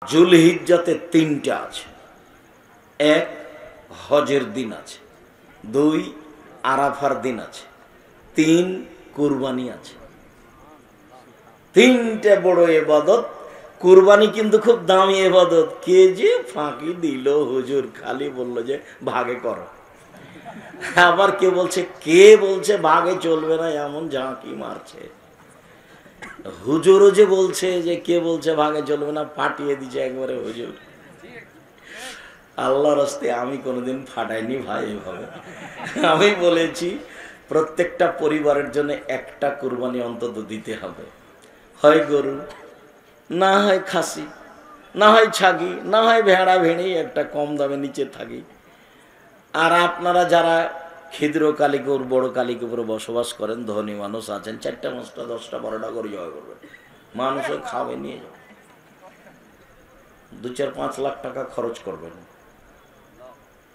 জুলহিজ্জাতে 3টা আছে। 1 হজের দিন আছে, 2 আরাফার দিন আছে, 3 কুরবানি আছে। 3টে বড় ইবাদত। কুরবানি কিন্তু খুব দামি ইবাদত। কে যে ফাঁকি দিল হুজুর, খালি বললো যে ভাগে করো। আবার কে বলছে ভাগে চলবে না, এমন ঝাঁকি মারছে। হুজুরও যে বলছে যে কে বলছে ভাগে চলবে না, ফাটিয়ে দিচ্ছে একবারে হুজুর। আল্লাহর হস্তে আমি কোনোদিন ফাটাইনি ভাই এভাবে। আমি বলেছি প্রত্যেকটা পরিবারের জন্য একটা কুরবানি অন্তত দিতে হবে, হয় গরু, না হয় খাসি, না হয় ছাগি, না হয় ভেড়া ভেড়ি, একটা কম দামে নিচে থাকি। আর আপনারা যারা ক্ষুদ্র কালিকুর বড় কালিকুপুরে বসবাস করেন, ধনী মানুষ আছেন, 4টা 5টা 10টা 12টা করে জয় করবেন, মানুষে খাবে নিয়ে যাবে। 2-4-5 লাখ টাকা খরচ করবেন।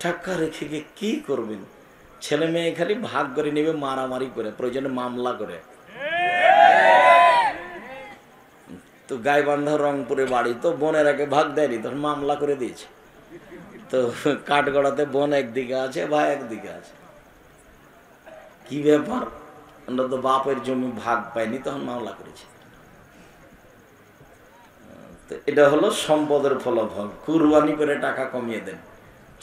টাকা রেখে গিয়ে কি করবেন? ছেলে মেয়ে খালি ভাগ করে নেবে, মারামারি করে, প্রয়োজনে মামলা করে। তো গাইবান্ধা রংপুরে বাড়ি, তো বোনের আগে ভাগ দেয়নি, তখন মামলা করে দিয়েছে। তো কাঠগড়াতে বোন একদিকে আছে, ভাই একদিকে আছে। কি ব্যাপার, আমরা তো বাপের জমি ভাগ পাইনি, তখন মামলা করেছে। তো এটা হলো সম্পদের ফলাফল। কুরবানি করে টাকা কমিয়ে দেন,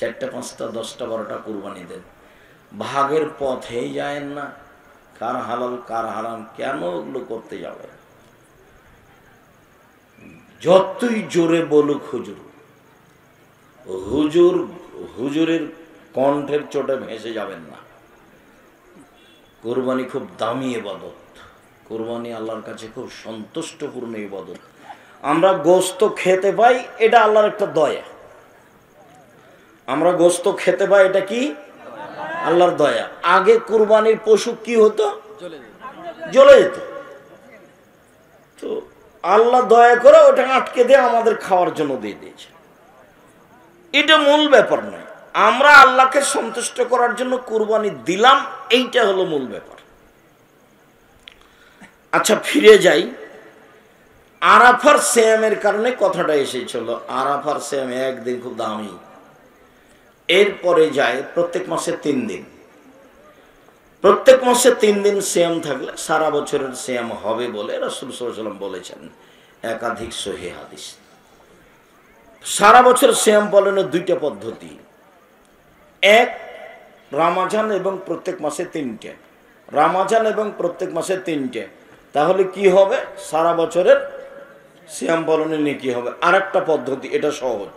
4টা 5টা 10টা 12টা কুরবানি দেন। ভাগের পথেই যায় না। কার হালাল কার হারাম, কেন ওগুলো করতে যাবে? যতই জোরে বলুক হুজুর, হুজুরের কণ্ঠের চোটে ভেসে যাবেন না। কুরবানি খুব দামি ইবাদত। কুরবানি আল্লাহর কাছে খুব সন্তুষ্টপূর্ণ ইবাদত। আমরা গোশত খেতে পাই, এটা আল্লাহর একটা দয়া। আমরা গোশত খেতে পাই, এটা কি আল্লাহর দয়া। আগে কুরবানির পশু কি হতো? জ্বলে যেত। তো আল্লাহ দয়া করে ওটা আটকে দিয়ে আমাদের খাওয়ার জন্য দিয়ে দিয়েছে। এটা মূল ব্যাপার নয়। আমরা আল্লাহকে সন্তুষ্ট করার জন্য কুরবানি দিলাম, এইটা হলো মূল ব্যাপার। আচ্ছা, ফিরে যাই। আরাফার সিয়ামের কারণে কথাটা এসেছিল। আরাফার সিয়াম একদিন খুব দামি। এরপরে যায় প্রত্যেক মাসে 3 দিন। প্রত্যেক মাসে 3 দিন সিয়াম থাকলে সারা বছরের সিয়াম হবে বলে রাসূল সাল্লাল্লাহু আলাইহি ওয়াসাল্লাম বলেছেন, একাধিক সহিহ হাদিস। সারা বছর সিয়াম পালনের 2টা পদ্ধতি। 1 রমজান এবং প্রত্যেক মাসে 3টে। রমজান এবং প্রত্যেক মাসে 3টে। তাহলে কি হবে? সারা বছরের সিয়াম পালনের নেকি হবে। আরেকটা পদ্ধতি, এটা সহজ।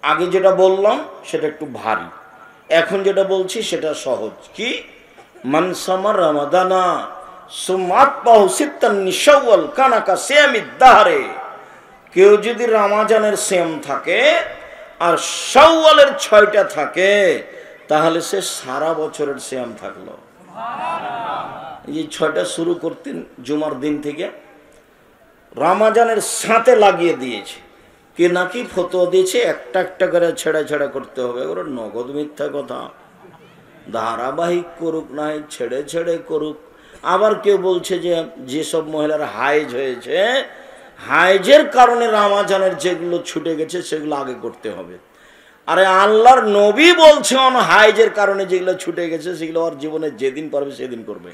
আগে যেটা বললাম সেটা একটু ভারী, এখন যেটা বলছি সেটা সহজ। কি? মান সামা রমাদানা সুমাতবাহু সিত্তান মিন শাওয়াল কানা কা সিয়ামিদ দাহরে। কেউ যদি রমজানের সিয়াম থাকে আর শাওয়ালের 6টা থাকে, তাহলে সে সারা বছরের সিয়াম থাকলো। এই 6টা শুরু করতেন জুমার দিন থেকে, রমজানের সাথে লাগিয়ে দিয়েছে। কে নাকি ফতোয়া দিয়েছে একটা একটা করে ছেড়া ছেড়া করতে হবে। ওরা নগদ মিথ্যা কথা। ধারাবাহিক করুক, নাই ছেড়ে ছেড়ে করুক। আবার কেউ বলছে যে যেসব মহিলার হাইজ হয়েছে, হাইজের কারণে রমজানের যেগুলো ছুটে গেছে সেগুলো আগে করতে হবে। আরে আল্লাহর নবী বলছেন হাইজের কারণে যেগুলো ছুটে গেছে সেগুলো আর জীবনে যেদিন পারবে সেদিন করবে।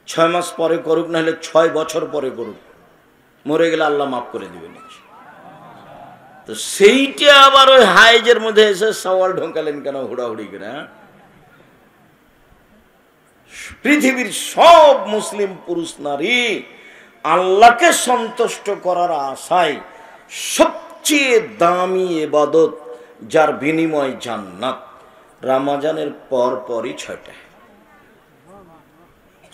6 মাস পরে করুক, না হলে 6 বছর পরে করুক, মরে গেলে আল্লাহ মাফ করে দিবেন। তো সেইটা আবার ওই হাইজের মধ্যে এসে সওয়াল ঢোকালেন কেন হুড়াহুড়ি করে? পৃথিবীর সব মুসলিম পুরুষ নারী আল্লাহকে সন্তুষ্ট করার আশায় সবচেয়ে দামি ইবাদত, যার বিনিময় জান্নাত, রমজানের পর পরই 6টা।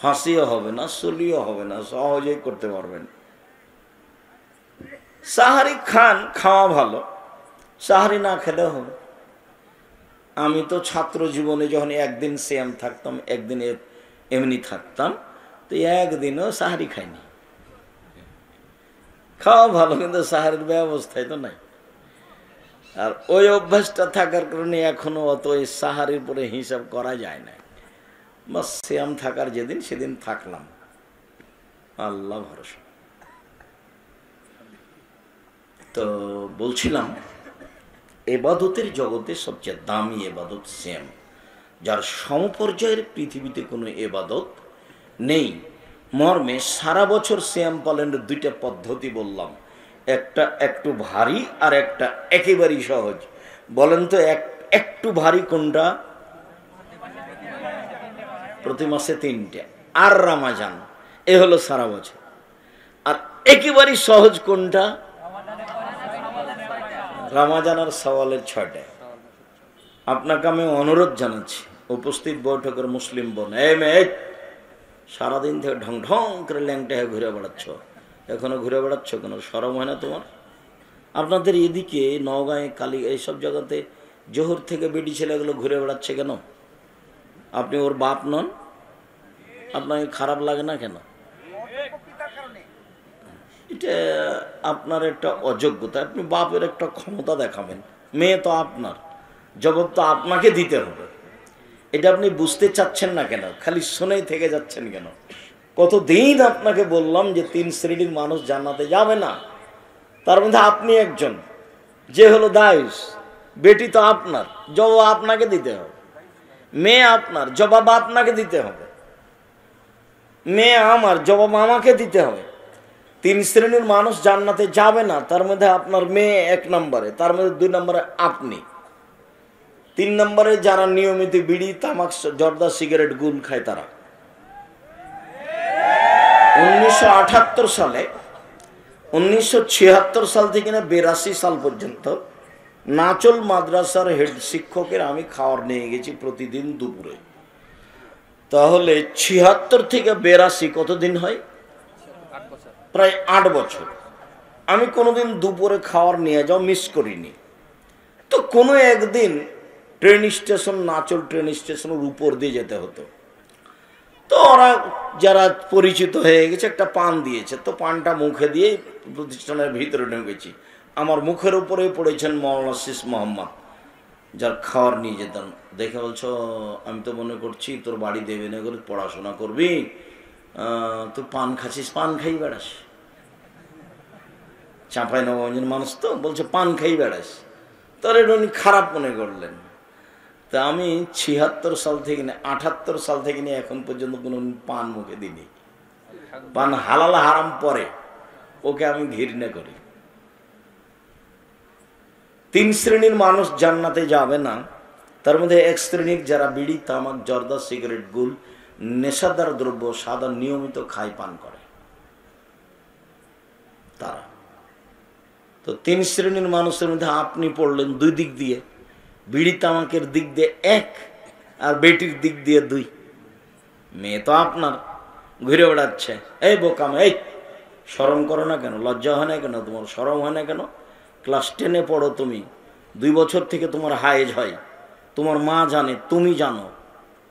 ফাঁসিও হবে না, চুলিও হবে না, সহজেই করতে পারবেন। সাহারি খান, খাওয়া ভালো, সাহারি না খেলেও হবে। আমি তো ছাত্র জীবনে যখন একদিন সিয়াম থাকতাম, একদিন এমনি থাকতাম, তো একদিনও সাহারি খাইনি। খাওয়া ভালো, কিন্তু সাহারির ব্যবস্থায় তো নাই। আর ওই অভ্যাসটা থাকার কারণে এখনো অত ওই সাহারির পরে হিসাব করা যায় না। বাস সিয়াম থাকার যেদিন সেদিন থাকলাম, আল্লাহ ভরসা। তো বলছিলাম এবাদতের জগতে সবচেয়ে দামি এবাদত শ্যাম, যার সমপর্যায়ের পৃথিবীতে কোনো এবাদত নেই। মর্মে সারা বছর শ্যাম পালনের দুইটা পদ্ধতি বললাম, একটা একটু ভারী আর একটা একেবারেই সহজ। বলেন তো একটু ভারী কোনটা? প্রতি মাসে 3টে, আর রমজান, এ হলো সারা বছর। আর একেবারেই সহজ কোনটা? রমজান আর সওয়ালের 6টা। আপনাকে আমি অনুরোধ জানাচ্ছি, উপস্থিত বৈঠকের মুসলিম বোন, সারাদিন থেকে ঢং ঢং করে ল্যাংটা হয়ে ঘুরে বেড়াচ্ছ, এখনো ঘুরে বেড়াচ্ছ কেন? শরম হয় না তোমার? আপনাদের এদিকে নওগাঁয়ে, কালী, এইসব জায়গাতে জোহর থেকে বেটি ছেলেগুলো ঘুরে বেড়াচ্ছে কেন? আপনি ওর বাপ নন? আপনাকে খারাপ লাগে না কেন? এটা আপনার একটা অযোগ্যতা। আপনি বাপের একটা ক্ষমতা দেখাবেন, মেয়ে তো আপনার, জবাব তো আপনাকে দিতে হবে। এটা আপনি বুঝতে চাচ্ছেন না কেন? খালি শুনেই থেকে যাচ্ছেন কেন? কতদিন আপনাকে বললাম যে 3 শ্রেণীর মানুষ জান্নাতে যাবে না, তার মধ্যে আপনি একজন, যে হলো দায়ুস। বেটি তো আপনার, জবাব আপনাকে দিতে হবে। মেয়ে আপনার, জবাব আপনাকে দিতে হবে। মেয়ে আমার, জবাব আমাকে দিতে হবে। 3 শ্রেণীর মানুষ জান্নাতে যাবে না, তার মধ্যে আপনার মেয়ে 1 নম্বরে, তার মধ্যে 2 নম্বরে আপনি, 3 নম্বরে যারা নিয়মিত বিড়ি, তামাক, জর্দা, সিগারেট, গুল খায় তারা। 1978 সালে, 1976 সাল থেকে 82 সাল পর্যন্ত নাচল মাদ্রাসার হেড শিক্ষকের আমি খাওয়ার নিয়ে গেছি প্রতিদিন দুপুরে। তাহলে 76 থেকে 82 কতদিন হয়? প্রায় 8 বছর। আমি কোনোদিন দুপুরে খাওয়ার নিয়ে যাও মিস করিনি। তো কোনো একদিন ট্রেন স্টেশন, নাচল ট্রেন স্টেশনের উপর দিয়ে যেতে হতো। তো ওরা যারা পরিচিত হয়ে গেছে একটা পান দিয়েছে, তো পানটা মুখে দিয়ে প্রতিষ্ঠানের ভিতরে ঢুকেছি। আমার মুখের উপরে পড়েছেন মৌলানা শীষ মোহাম্মদ, যার খাওয়ার নিয়ে যেতাম। দেখে বলছো, আমি তো মনে করছি তোর বাড়ি দেবে না করে পড়াশোনা করবি, তুই পান খাচ্ছিস, পান খাই বেড়াস। চাঁপাইনবাবগঞ্জের মানুষ তো, বলছে পান খাই বেড়াস। তোর এটা উনি খারাপ মনে করলেন। তা আমি 76 সাল থেকে 78 সাল থেকে নিয়ে এখন পর্যন্ত কোনো পান মুখে দিইনি। পান হালাল হারাম পরে, ওকে আমি ঘৃণা করি। 3 শ্রেণীর মানুষ জান্নাতে যাবে না, তার মধ্যে 1 শ্রেণীর যারা বিড়ি, তামাক, জর্দা, সিগারেট, গুল, নেশাদার দ্রব্য সাদা নিয়মিত খায়, পান করে তারা। তো 3 শ্রেণীর মানুষের মধ্যে আপনি পড়লেন 2 দিক দিয়ে, বিড়ি তামাকের দিক দিয়ে 1 আর বেটির দিক দিয়ে 2। মেয়ে তো আপনার, ঘুরে বেড়াচ্ছে। এই বোকাম, এই শরম করো না কেন? লজ্জা হয় না কেন? তোমার শরম হয় না কেন? ক্লাস 10-এ পড়ো তুমি, 2 বছর থেকে তোমার হায়েজ হয়, তোমার মা জানে, তুমি জানো।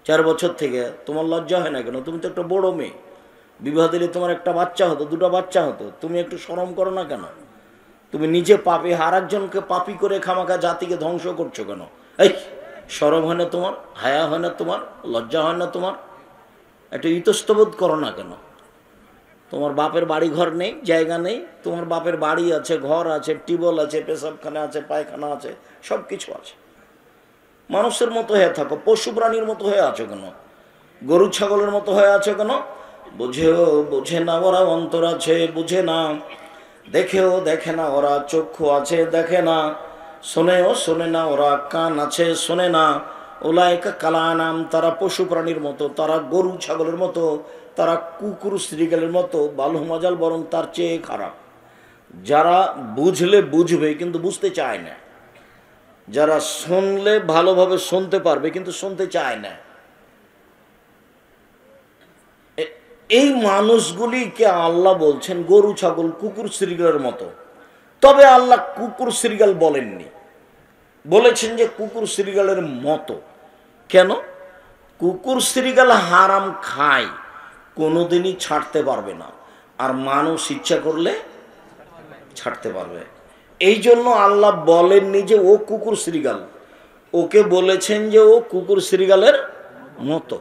4 বছর থেকে তোমার লজ্জা হয় না কেন? তুমি তো একটা বড় মেয়ে, বিবাহ দিলে তোমার একটা বাচ্চা হতো, 2টা বাচ্চা হতো, তুমি একটু শরম করো না কেন? তুমি নিজে পাপী, আর একজনকে পাপী করে খামাখা জাতিকে ধ্বংস করছো কেন? এই শরম হয় না তোমার? হায়া হয় না তোমার? লজ্জা হয় না তোমার? একটু ইতস্তবোধ করো না কেন? তোমার বাপের বাড়ি ঘর নেই, জায়গা নেই? তোমার বাপের বাড়ি আছে, ঘর আছে, টিউবওয়েল আছে, পেশাবখানা আছে, পায়খানা আছে, সব কিছু আছে। মানুষের মতো হয়ে থাকো, পশু প্রাণীর মতো হয়ে আছো কেন? গরু ছাগলের মতো হয়ে আছো কেন? বুঝেও বুঝে না ওরা, অন্তর আছে বুঝে না, দেখেও দেখে না ওরা, চক্ষু আছে দেখে না, শোনেও শোনে না ওরা, কান আছে শোনে না। ওলাইকা কালানাম, তারা পশু প্রাণীর মতো, তারা গরু ছাগলের মতো, তারা কুকুর শ্রীগালের মতো, বালুমাজাল বরং তার চেয়ে খারাপ। যারা বুঝলে বুঝবে কিন্তু বুঝতে চায় না, যারা শুনলে ভালোভাবে শুনতে পারবে কিন্তু শুনতে চায় না, এই মানুষগুলিকে আল্লাহ বলছেন গরু ছাগল কুকুর শ্রীগালের মতো। তবে আল্লাহ কুকুর শ্রীগাল বলেননি, বলেছেন যে কুকুর শ্রীগালের মতো। কেন? কুকুর শ্রীগাল হারাম খায়, কোনোদিনই ছাড়তে পারবে না, আর মানুষ ইচ্ছা করলে ছাড়তে পারবে। এই জন্য আল্লাহ বলেননি যে ও কুকুর শ্রীগাল, ওকে বলেছেন যে ও কুকুর শ্রীগালের মতো।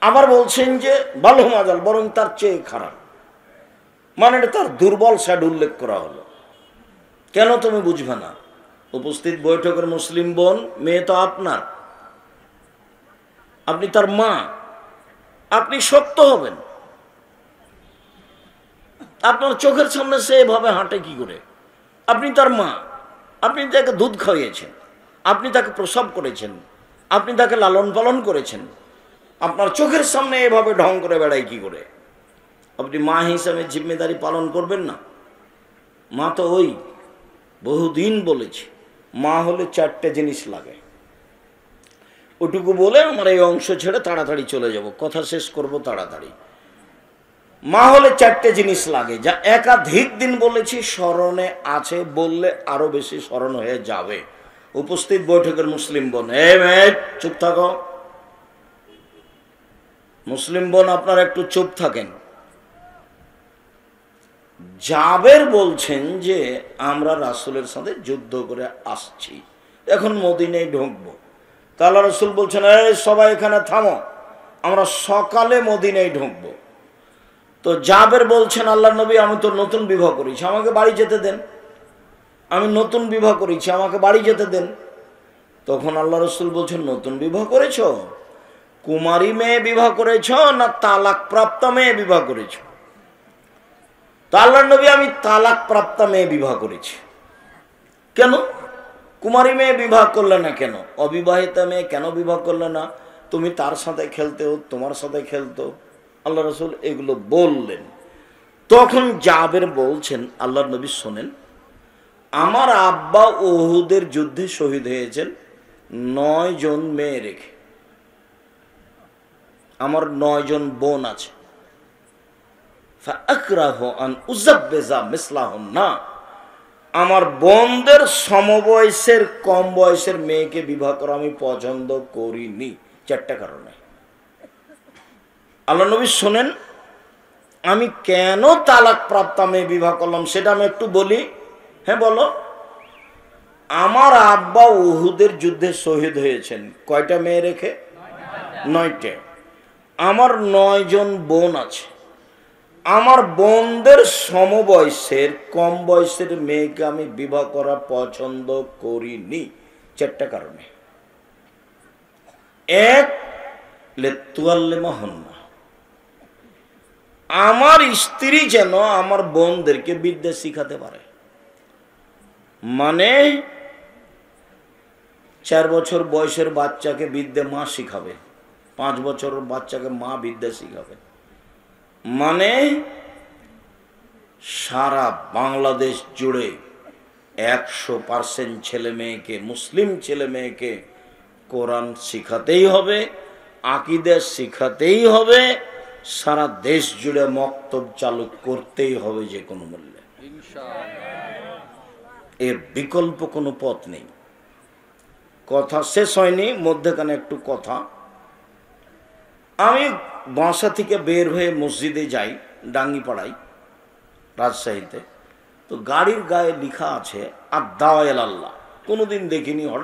আবার বলছেন যে বালুমাজাল বরং তার চেয়ে খারাপ। মানে এটা তার দুর্বল সাইড উল্লেখ করা হলো। কেন তুমি বুঝবে না? উপস্থিত বৈঠকের মুসলিম বোন, মেয়ে তো আপনার, আপনি তার মা, আপনি শক্ত হবেন। আপনার চোখের সামনে সে এভাবে হাঁটে কি করে? আপনি তার মা, আপনি তাকে দুধ খাইয়েছেন, আপনি তাকে প্রসব করেছেন, আপনি তাকে লালন পালন করেছেন, আপনার চোখের সামনে এভাবে ঢং করে বেড়ায় কি করে? আপনি মা হিসাবে জিম্মেদারি পালন করবেন না? মা তো ওই বহুদিন বলেছি, মা হলে 4টে জিনিস লাগে। ওটুকু বলে আমার এই অংশ ছেড়ে তাড়াতাড়ি চলে যাব, কথা শেষ করব তাড়াতাড়ি। মা হলে 4টে জিনিস লাগে, যা একাধিক দিন বলেছি, স্মরণে আছে, বললে আরো বেশি স্মরণ হয়ে যাবে। উপস্থিত বৈঠকের মুসলিম বোন, চুপ থাকো। মুসলিম বোন আপনারা একটু চুপ থাকেন। জাবের বলছেন যে আমরা রাসূলের সাথে যুদ্ধ করে আসছি, এখন মদিনায় ঢুকবো। তা আল্লাহ রাসূল বলছেন, এই সবাই এখানে থামো, আমরা সকালে মদিনায় ঢুকবো। তো জাবের বলছেন, আল্লাহ নবী আমি তো নতুন বিবাহ করেছি, আমাকে বাড়ি যেতে দেন, আমি নতুন বিবাহ করেছি, আমাকে বাড়ি যেতে দেন। তখন আল্লাহ রাসূল বলছেন, নতুন বিবাহ করেছ? কুমারী মেয়ে বিবাহ করেছ না তালাক প্রাপ্ত মেয়ে বিবাহ করেছ? তা আল্লাহ নবী আমি তালাক প্রাপ্ত মেয়ে বিবাহ করেছি। কেন কুমারী মেয়ে বিবাহ করলে না? কেন অবিবাহিতা মেয়ে কেন বিবাহ করলে না? তুমি তার সাথে খেলতেও, তোমার সাথে খেলতো। আল্লাহ রাসূল এগুলো বললেন। তখন জাবের বলছেন, আল্লাহ নবী শোনেন, আমার আব্বা উহুদের যুদ্ধে শহীদ হয়েছেন 9 জন মেয়ে রেখে, আমার 9 জন বোন আছে। আমার বোনদের সমবয়সের কম বয়সের মেয়েকে বিবাহ করা আমি পছন্দ করিনি, 4টা কারণে। আল্লাহ নবী শোনেন, আমি কেন তালাক প্রাপ্ত মেয়ে বিবাহ করলাম সেটা আমি একটু বলি। হ্যাঁ বলো। আমার আব্বা উহুদের যুদ্ধে শহীদ হয়েছেন কয়টা মেয়ে রেখে? 9টে। আমার 9 জন বোন আছে, আমার বোনদের সমবয়সের কম বয়সের মেয়েকে আমি বিবাহ করা পছন্দ করিনি, 4টা কারণে। 1, লেতুয়াল্লিমাহুন্না, আমার স্ত্রী যেন আমার বোনদেরকে বিদ্যা শিখাতে পারে। মানে 4 বছর বয়সের বাচ্চাকে বিদ্যা মা শিখাবে, 5 বছরের বাচ্চাকে মা বিদ্যা শিখাবে। মানে সারা বাংলাদেশ জুড়ে 100% ছেলে মেয়েকে, মুসলিম ছেলে মেয়েকে কোরআন শিখাতেই হবে, আকীদা শিখাতেই হবে, সারা দেশ জুড়ে মক্তব চালু করতেই হবে যে কোনো মূল্যে, এর বিকল্প কোনো পথ নেই। কথা শেষ হয়নি, মধ্যখানে একটু কথা। আমি বাসা থেকে বের হয়ে মসজিদে যাই, ডাঙ্গিপাড়ায়, রাজশাহীতে। তো গাড়ির গায়ে লেখা আছে আদ-দাওয়া ইলাল্লাহ, কোনোদিন দেখিনি, হঠাৎ